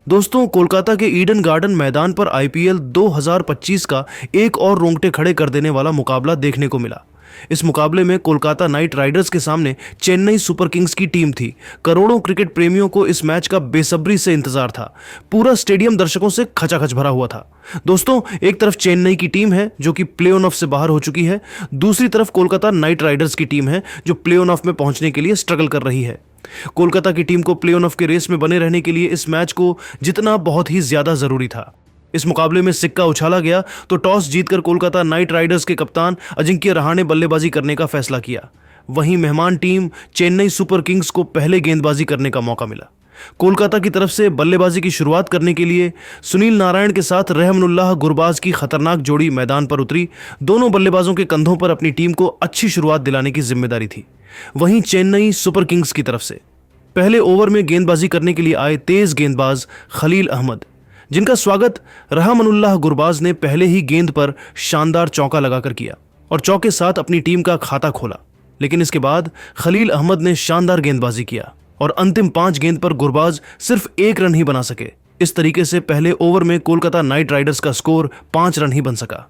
दोस्तों, कोलकाता के Eden garden मैदान पर आईपीएल 2025 का एक और रोंगटे खड़े कर देने वाला मुकाबला देखने को मिला। इस मुकाबले में कोलकाता नाइट राइडर्स के सामने चेन्नई सुपर किंग्स की टीम थी। करोड़ों क्रिकेट प्रेमियों को इस मैच का बेसब्री से इंतजार था। पूरा स्टेडियम दर्शकों से खचाखच भरा हुआ था। दोस्तों, एक तरफ चेन्नई की टीम है जो कि प्ले ऑफ से बाहर हो चुकी है, दूसरी तरफ कोलकाता नाइट राइडर्स की टीम है जो प्ले ऑफ में पहुंचने के लिए स्ट्रगल कर रही है। कोलकाता की टीम को प्ले ऑफ के रेस में बने रहने के लिए इस मैच को जीतना बहुत ही ज्यादा जरूरी था। इस मुकाबले में सिक्का उछाला गया तो टॉस जीतकर कोलकाता नाइट राइडर्स के कप्तान अजिंक्य रहाणे बल्लेबाजी करने का फैसला किया। वहीं मेहमान टीम चेन्नई सुपर किंग्स को पहले गेंदबाजी करने का मौका मिला। कोलकाता की तरफ से बल्लेबाजी की शुरुआत करने के लिए सुनील नारायण के साथ रहमनुल्लाह गुरबाज की खतरनाक जोड़ी मैदान पर उतरी। दोनों बल्लेबाजों के कंधों पर अपनी टीम को अच्छी शुरुआत दिलाने की जिम्मेदारी थी। वहीं चेन्नई सुपर किंग्स की तरफ से पहले ओवर में गेंदबाजी करने के लिए आए तेज गेंदबाज खलील अहमद, जिनका स्वागत रहमनुल्लाह गुरबाज ने पहले ही गेंद पर शानदार चौका लगाकर किया और चौके साथ अपनी टीम का खाता खोला। लेकिन इसके बाद खलील अहमद ने शानदार गेंदबाजी किया और अंतिम 5 गेंद पर गुरबाज सिर्फ 1 रन ही बना सके। इस तरीके से पहले ओवर में कोलकाता नाइट राइडर्स का स्कोर 5 रन ही बन सका।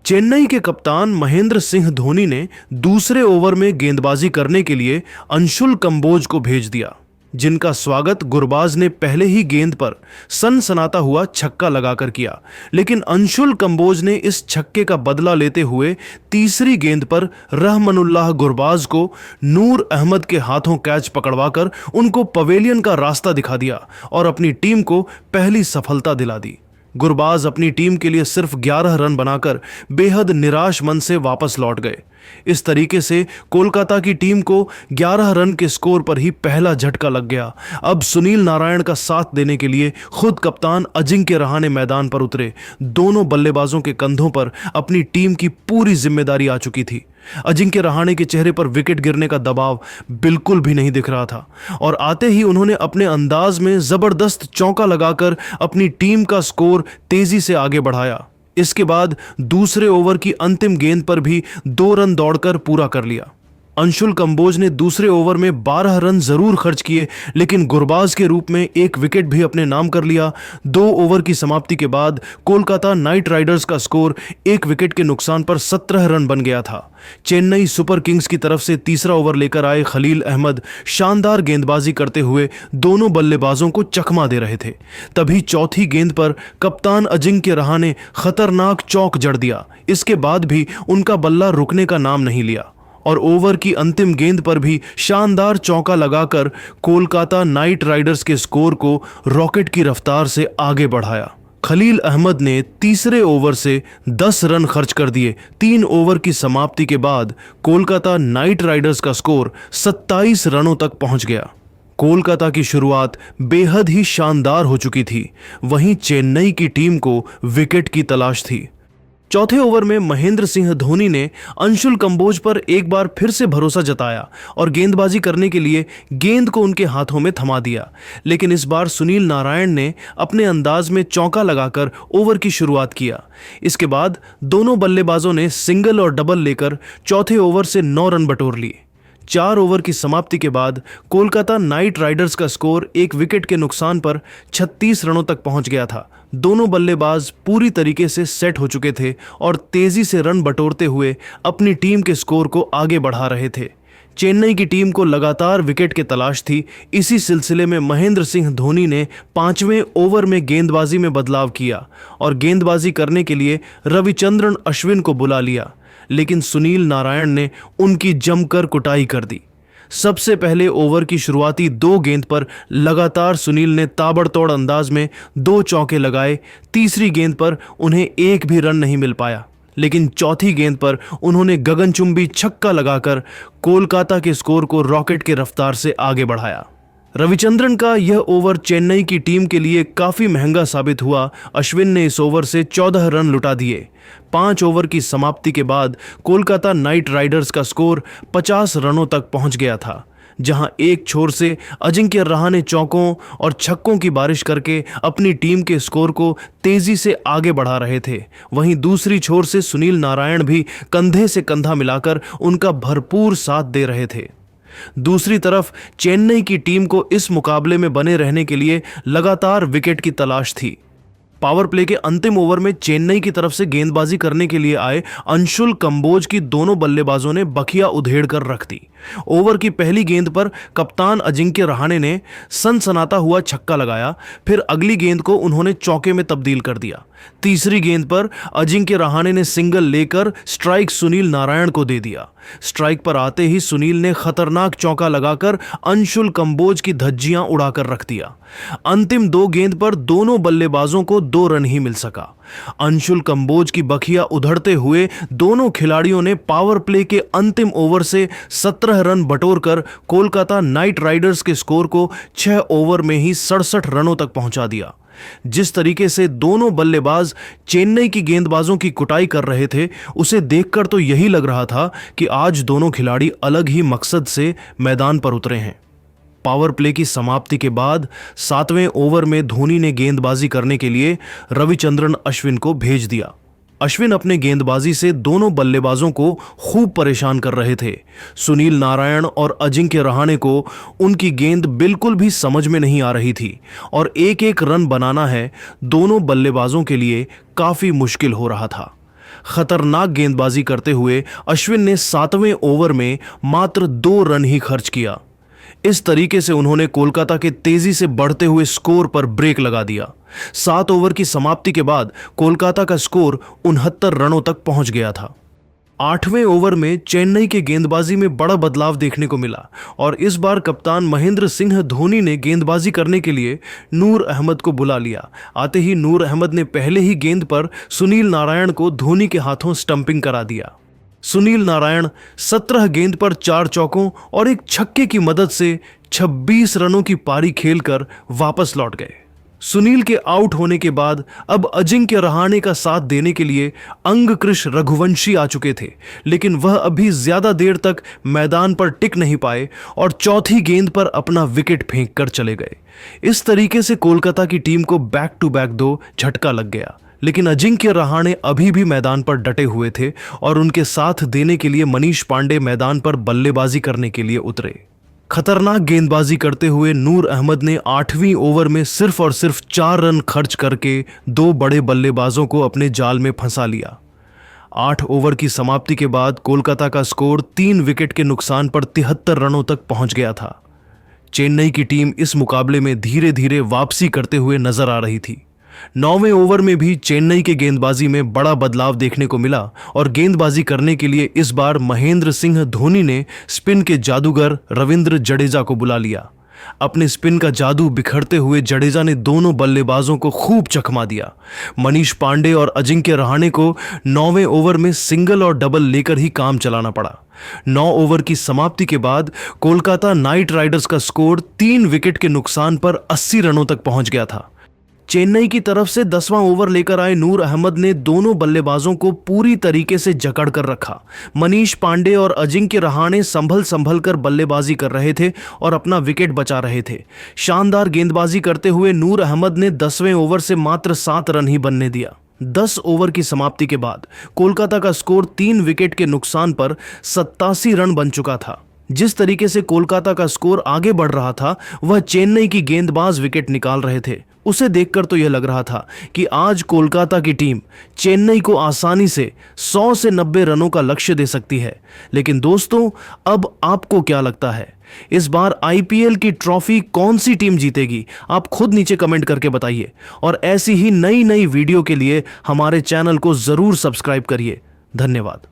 चेन्नई के कप्तान महेंद्र सिंह धोनी ने दूसरे ओवर में गेंदबाजी करने के लिए अंशुल कंबोज को भेज दिया, जिनका स्वागत गुरबाज ने पहले ही गेंद पर सनसनाता हुआ छक्का लगाकर किया। लेकिन अंशुल कंबोज ने इस छक्के का बदला लेते हुए तीसरी गेंद पर रहमनुल्लाह गुरबाज को नूर अहमद के हाथों कैच पकड़वाकर उनको पवेलियन का रास्ता दिखा दिया और अपनी टीम को पहली सफलता दिला दी। गुरबाज अपनी टीम के लिए सिर्फ 11 रन बनाकर बेहद निराश मन से वापस लौट गए। इस तरीके से कोलकाता की टीम को 11 रन के स्कोर पर ही पहला झटका लग गया। अब सुनील नारायण का साथ देने के लिए खुद कप्तान अजिंक्य रहाणे मैदान पर उतरे। दोनों बल्लेबाजों के कंधों पर अपनी टीम की पूरी जिम्मेदारी आ चुकी थी। अजिंक्य रहाणे के चेहरे पर विकेट गिरने का दबाव बिल्कुल भी नहीं दिख रहा था और आते ही उन्होंने अपने अंदाज में जबरदस्त चौका लगाकर अपनी टीम का स्कोर तेजी से आगे बढ़ाया। इसके बाद दूसरे ओवर की अंतिम गेंद पर भी 2 रन दौड़कर पूरा कर लिया। अंशुल कंबोज ने दूसरे ओवर में 12 रन जरूर खर्च किए, लेकिन गुरबाज के रूप में 1 विकेट भी अपने नाम कर लिया। 2 ओवर की समाप्ति के बाद कोलकाता नाइट राइडर्स का स्कोर 1 विकेट के नुकसान पर 17 रन बन गया था। चेन्नई सुपर किंग्स की तरफ से तीसरा ओवर लेकर आए खलील अहमद शानदार गेंदबाजी करते हुए दोनों बल्लेबाजों को चकमा दे रहे थे। तभी चौथी गेंद पर कप्तान अजिंक्य रहाणे ने खतरनाक चौक जड़ दिया। इसके बाद भी उनका बल्ला रुकने का नाम नहीं लिया और ओवर की अंतिम गेंद पर भी शानदार चौका लगाकर कोलकाता नाइट राइडर्स के स्कोर को रॉकेट की रफ्तार से आगे बढ़ाया। खलील अहमद ने तीसरे ओवर से 10 रन खर्च कर दिए। 3 ओवर की समाप्ति के बाद कोलकाता नाइट राइडर्स का स्कोर 27 रनों तक पहुंच गया। कोलकाता की शुरुआत बेहद ही शानदार हो चुकी थी। वहीं चेन्नई की टीम को विकेट की तलाश थी। चौथे ओवर में महेंद्र सिंह धोनी ने अंशुल कंबोज पर एक बार फिर से भरोसा जताया और गेंदबाजी करने के लिए गेंद को उनके हाथों में थमा दिया। लेकिन इस बार सुनील नारायण ने अपने अंदाज में चौका लगाकर ओवर की शुरुआत किया। इसके बाद दोनों बल्लेबाजों ने सिंगल और डबल लेकर चौथे ओवर से 9 रन बटोर लिए। 4 ओवर की समाप्ति के बाद कोलकाता नाइट राइडर्स का स्कोर 1 विकेट के नुकसान पर 36 रनों तक पहुंच गया था। दोनों बल्लेबाज पूरी तरीके से सेट हो चुके थे और तेजी से रन बटोरते हुए अपनी टीम के स्कोर को आगे बढ़ा रहे थे। चेन्नई की टीम को लगातार विकेट की तलाश थी। इसी सिलसिले में महेंद्र सिंह धोनी ने 5वें ओवर में गेंदबाजी में बदलाव किया और गेंदबाजी करने के लिए रविचंद्रन अश्विन को बुला लिया। लेकिन सुनील नारायण ने उनकी जमकर कुटाई कर दी। सबसे पहले ओवर की शुरुआती 2 गेंद पर लगातार सुनील ने ताबड़तोड़ अंदाज में 2 चौके लगाए। तीसरी गेंद पर उन्हें 1 भी रन नहीं मिल पाया, लेकिन चौथी गेंद पर उन्होंने गगनचुंबी छक्का लगाकर कोलकाता के स्कोर को रॉकेट के रफ्तार से आगे बढ़ाया। रविचंद्रन का यह ओवर चेन्नई की टीम के लिए काफी महंगा साबित हुआ। अश्विन ने इस ओवर से 14 रन लुटा दिए। 5 ओवर की समाप्ति के बाद कोलकाता नाइट राइडर्स का स्कोर 50 रनों तक पहुंच गया था, जहां एक छोर से अजिंक्य रहाणे चौकों और छक्कों की बारिश करके अपनी टीम के स्कोर को तेजी से आगे बढ़ा रहे थे। वहीं दूसरी छोर से सुनील नारायण भी कंधे से कंधा मिलाकर उनका भरपूर साथ दे रहे थे। दूसरी तरफ चेन्नई की टीम को इस मुकाबले में बने रहने के लिए लगातार विकेट की तलाश थी। पावर प्ले के अंतिम ओवर में चेन्नई की तरफ से गेंदबाजी करने के लिए आए अंशुल कंबोज की दोनों बल्लेबाजों ने बखिया उधेड़ कर रख दी। ओवर की पहली गेंद पर कप्तान अजिंक्य रहाणे ने सनसनाता हुआ छक्का लगाया, फिर अगली गेंद को उन्होंने चौके में तब्दील कर दिया। तीसरी गेंद पर अजिंक्य रहाणे ने सिंगल लेकर स्ट्राइक सुनील नारायण को दे दिया। स्ट्राइक पर आते ही सुनील ने खतरनाक चौका लगाकर अंशुल कंबोज की धज्जियां उड़ाकर रख दिया। अंतिम 2 गेंद पर दोनों बल्लेबाजों को 2 रन ही मिल सका। अंशुल कंबोज की बखिया उधड़ते हुए दोनों खिलाड़ियों ने पावर प्ले के अंतिम ओवर से 17 रन बटोरकर कोलकाता नाइट राइडर्स के स्कोर को 6 ओवर में ही 67 रनों तक पहुंचा दिया। जिस तरीके से दोनों बल्लेबाज चेन्नई की गेंदबाजों की कुटाई कर रहे थे, उसे देखकर तो यही लग रहा था कि आज दोनों खिलाड़ी अलग ही मकसद से मैदान पर उतरे हैं। पावर प्ले की समाप्ति के बाद 7वें ओवर में धोनी ने गेंदबाजी करने के लिए रविचंद्रन अश्विन को भेज दिया। अश्विन अपने गेंदबाजी से दोनों बल्लेबाजों को खूब परेशान कर रहे थे। सुनील नारायण और अजिंक्य रहाणे को उनकी गेंद बिल्कुल भी समझ में नहीं आ रही थी और एक एक रन बनाना है दोनों बल्लेबाजों के लिए काफी मुश्किल हो रहा था। खतरनाक गेंदबाजी करते हुए अश्विन ने 7वें ओवर में मात्र 2 रन ही खर्च किया। इस तरीके से उन्होंने कोलकाता के तेजी से बढ़ते हुए स्कोर पर ब्रेक लगा दिया। 7 ओवर की समाप्ति के बाद कोलकाता का स्कोर 69 रनों तक पहुंच गया था। 8वें ओवर में चेन्नई के गेंदबाजी में बड़ा बदलाव देखने को मिला और इस बार कप्तान महेंद्र सिंह धोनी ने गेंदबाजी करने के लिए नूर अहमद को बुला लिया। आते ही नूर अहमद ने पहले ही गेंद पर सुनील नारायण को धोनी के हाथों स्टंपिंग करा दिया। सुनील नारायण 17 गेंद पर 4 चौकों और एक छक्के की मदद से 26 रनों की पारी खेलकर वापस लौट गए। सुनील के आउट होने के बाद अब अजिंक्य रहाणे का साथ देने के लिए अंगकृष रघुवंशी आ चुके थे, लेकिन वह अभी ज्यादा देर तक मैदान पर टिक नहीं पाए और चौथी गेंद पर अपना विकेट फेंक कर चले गए। इस तरीके से कोलकाता की टीम को बैक टू बैक 2 झटका लग गया, लेकिन अजिंक्य रहाणे अभी भी मैदान पर डटे हुए थे और उनके साथ देने के लिए मनीष पांडे मैदान पर बल्लेबाजी करने के लिए उतरे। खतरनाक गेंदबाजी करते हुए नूर अहमद ने 8वीं ओवर में सिर्फ और सिर्फ 4 रन खर्च करके 2 बड़े बल्लेबाजों को अपने जाल में फंसा लिया। 8 ओवर की समाप्ति के बाद कोलकाता का स्कोर 3 विकेट के नुकसान पर 73 रनों तक पहुंच गया था। चेन्नई की टीम इस मुकाबले में धीरे धीरे वापसी करते हुए नजर आ रही थी। 9वें ओवर में भी चेन्नई के गेंदबाजी में बड़ा बदलाव देखने को मिला और गेंदबाजी करने के लिए इस बार महेंद्र सिंह धोनी ने स्पिन के जादूगर रविंद्र जडेजा को बुला लिया। अपने स्पिन का जादू बिखरते हुए जडेजा ने दोनों बल्लेबाजों को खूब चकमा दिया। मनीष पांडे और अजिंक्य रहाणे को 9वें ओवर में सिंगल और डबल लेकर ही काम चलाना पड़ा। 9 ओवर की समाप्ति के बाद कोलकाता नाइट राइडर्स का स्कोर 3 विकेट के नुकसान पर 80 रनों तक पहुंच गया था। चेन्नई की तरफ से 10वां ओवर लेकर आए नूर अहमद ने दोनों बल्लेबाजों को पूरी तरीके से जकड़ कर रखा। मनीष पांडे और अजिंक्य रहाणे संभल कर बल्लेबाजी कर रहे थे और अपना विकेट बचा रहे थे। शानदार गेंदबाजी करते हुए नूर अहमद ने 10वें ओवर से मात्र 7 रन ही बनने दिया। 10 ओवर की समाप्ति के बाद कोलकाता का स्कोर 3 विकेट के नुकसान पर 87 रन बन चुका था। जिस तरीके से कोलकाता का स्कोर आगे बढ़ रहा था, वह चेन्नई की गेंदबाज विकेट निकाल रहे थे। उसे देखकर तो यह लग रहा था कि आज कोलकाता की टीम चेन्नई को आसानी से 100 से 90 रनों का लक्ष्य दे सकती है। लेकिन दोस्तों, अब आपको क्या लगता है, इस बार आईपीएल की ट्रॉफी कौन सी टीम जीतेगी? आप खुद नीचे कमेंट करके बताइए और ऐसी ही नई वीडियो के लिए हमारे चैनल को जरूर सब्सक्राइब करिए। धन्यवाद।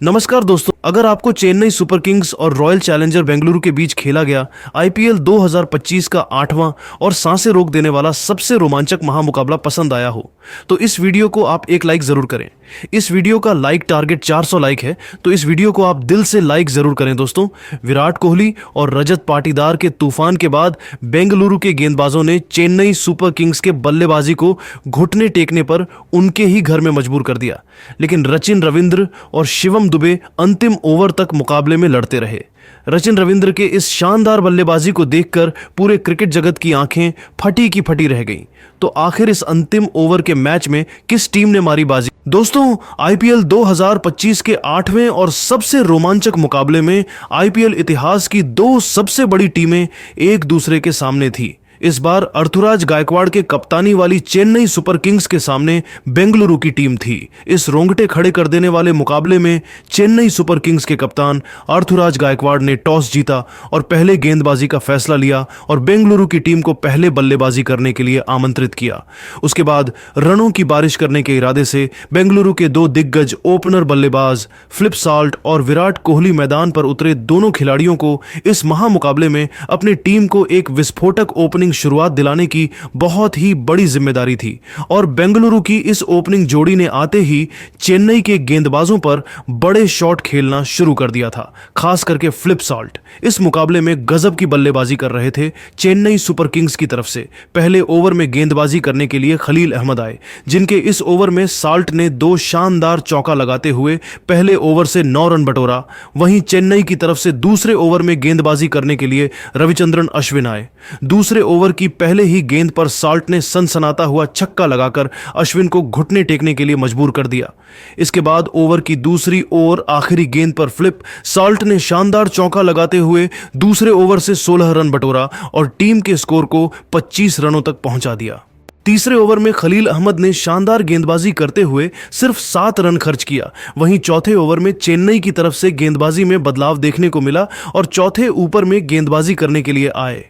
नमस्कार दोस्तों, अगर आपको चेन्नई सुपर किंग्स और रॉयल चैलेंजर बेंगलुरु के बीच खेला गया आईपीएल 2025 का 8वां और सांसें रोक देने वाला सबसे रोमांचक महामुकाबला पसंद आया हो तो इस वीडियो को आप एक लाइक जरूर करें। इस वीडियो का लाइक टारगेट 400 लाइक है, तो इस वीडियो को आप दिल से लाइक जरूर करें दोस्तों। विराट कोहली और रजत पाटीदार के तूफान के बाद बेंगलुरु के गेंदबाजों ने चेन्नई सुपर किंग्स के बल्लेबाजी को घुटने टेकने पर उनके ही घर में मजबूर कर दिया। लेकिन सचिन रविंद्र और शिवम दुबे अंतिम ओवर तक मुकाबले में लड़ते रहे। सचिन रविंद्र के इस शानदार बल्लेबाजी को देखकर पूरे क्रिकेट जगत की आंखें फटी की फटी रह गईं। तो आखिर इस अंतिम ओवर के मैच में किस टीम ने मारी बाजी? दोस्तों, आईपीएल 2025 के 8वें और सबसे रोमांचक मुकाबले में आईपीएल इतिहास की दो सबसे बड़ी टीमें एक दूसरे के सामने थी। इस बार अर्थुराज गायकवाड़ के कप्तानी वाली चेन्नई सुपर किंग्स के सामने बेंगलुरु की टीम थी। इस रोंगटे खड़े कर देने वाले मुकाबले में चेन्नई सुपर किंग्स के कप्तान अर्थुराज गायकवाड़ ने टॉस जीता और पहले गेंदबाजी का फैसला लिया और बेंगलुरु की टीम को पहले बल्लेबाजी करने के लिए आमंत्रित किया। उसके बाद रनों की बारिश करने के इरादे से बेंगलुरु के दो दिग्गज ओपनर बल्लेबाज फ्लिप साल्ट और विराट कोहली मैदान पर उतरे। दोनों खिलाड़ियों को इस महामुकाबले में अपनी टीम को एक विस्फोटक ओपनिंग शुरुआत दिलाने की बहुत ही बड़ी जिम्मेदारी थी और बेंगलुरु की इस ओपनिंग जोड़ी ने आते ही चेन्नई के गेंदबाजों पर बड़े शॉट खेलना शुरू कर दिया था, खास करके फ्लिप साल्ट। इस मुकाबले में गजब की बल्लेबाजी कर रहे थे चेन्नई सुपर किंग्स की तरफ से। पहले ओवर में गेंदबाजी करने के लिए खलील अहमद आए, जिनके इस ओवर में साल्ट ने दो शानदार चौका लगाते हुए पहले ओवर से 9 रन बटोरा। वहीं चेन्नई की तरफ से दूसरे ओवर में गेंदबाजी करने के लिए रविचंद्रन अश्विन आए। दूसरे ओवर की पहले ही गेंद पर साल्ट ने सनसनाता हुआ छक्का लगाकर अश्विन को घुटने टेकने के लिए मजबूर कर दिया। इसके बाद ओवर की दूसरी ओर आखिरी गेंद पर फ्लिप साल्ट ने शानदार चौका लगाते हुए दूसरे ओवर से 16 रन बटोरा और टीम के स्कोर को 25 रनों तक पहुंचा दिया। तीसरे ओवर में खलील अहमद ने शानदार गेंदबाजी करते हुए सिर्फ 7 रन खर्च किया। वहीं चौथे ओवर में चेन्नई की तरफ से गेंदबाजी में बदलाव देखने को मिला और चौथे ऊपर में गेंदबाजी करने के लिए आए।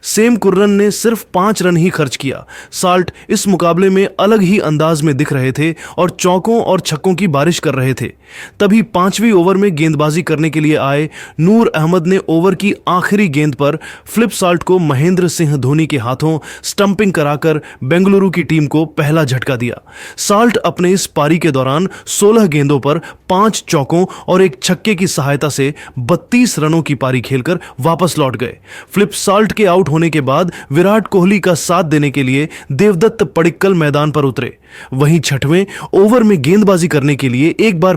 सेम कुर्रन ने सिर्फ 5 रन ही खर्च किया। साल्ट इस मुकाबले में अलग ही अंदाज में दिख रहे थे और चौकों और छक्कों की बारिश कर रहे थे। तभी 5वीं ओवर में गेंदबाजी करने के लिए आए नूर अहमद ने ओवर की आखिरी गेंद पर फ्लिप साल्ट को महेंद्र सिंह धोनी के हाथों स्टंपिंग कराकर बेंगलुरु की टीम को पहला झटका दिया। साल्ट अपने इस पारी के दौरान 16 गेंदों पर 5 चौकों और एक छक्के की सहायता से 32 रनों की पारी खेलकर वापस लौट गए। फ्लिप साल्ट के आउट होने के बाद विराट कोहली का साथ देने के लिए देवदत्त पडिक्कल मैदान पर उतरे। वहीं 6वें ओवर में गेंदबाजी करने के लिए एक बार